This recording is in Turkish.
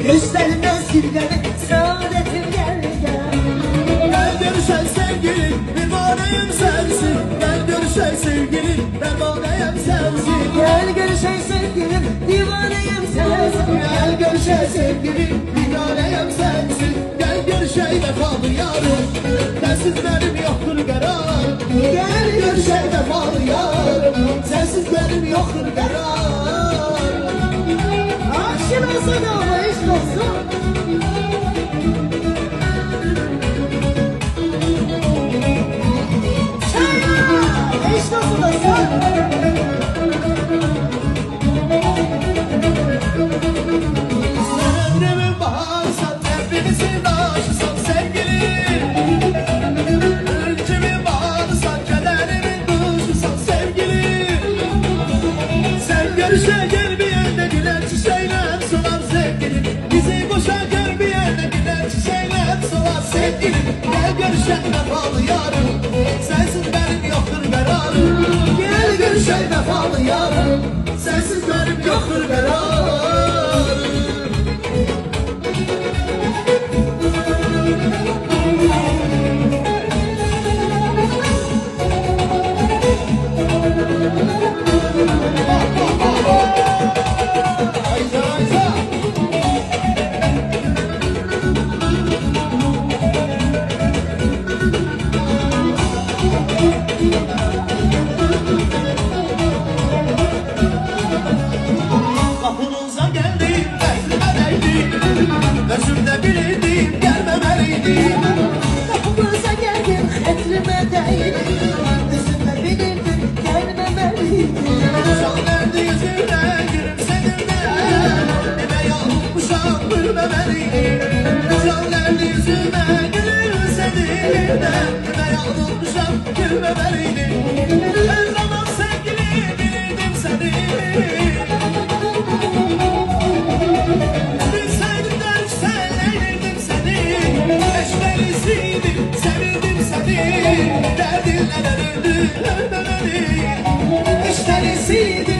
Göstermez sirgene saadetim gel gel. Gel görüşen sevgilim, divaneyim sensin. Gel görüşen sevgilim, divaneyim sensin. Gel görüşen sevgilim, divaneyim sensin. Gel görüşen sevgilim, divaneyim sensin. Gel görüşen vefalı yarım, sensiz benim yoktur karar. Gel görüşen vefalı yarım, sensiz benim yoktur karar. Aşkın olsa da ama eşk olsun. Eşk olsun da sen. Sen ömrümün baharsan, hepimizin aşısan sevgilim. Öncümün baharsan, kederimin duşusan sevgilim. Sen görüşe gel bir yerde gülen çiçeğle solar sevgilim. Bizi boşa gör bir yerde gülen çiçeğle solar sevgilim. Gel görüşen vefalı yarım, sensiz benim yoktur kararım. Gel görüşen vefalı yarım, sensiz benim yoktur kararım. Hayza hayza. Kapınıza geldim, bekleme değdim. Gözümde bilirdim, gelmemeliydim. Kapımıza geldin, etrime değdin. Üzülme bilirdim, gelmemeliydim. Can nerede yüzüne, gülümsedin de. Dime yanılmışam, gülmemeliydim. Can nerede yüzüme, gülümsedin de. Dime yanılmışam, gülmemeliydim. Her zaman sevgili bilirdim seni. Bilseydim dersen eğlendim seni. Eşlerisiydim, sevildim seni. Derdin neler öldü, ölmemeli. Eşlerisiydim.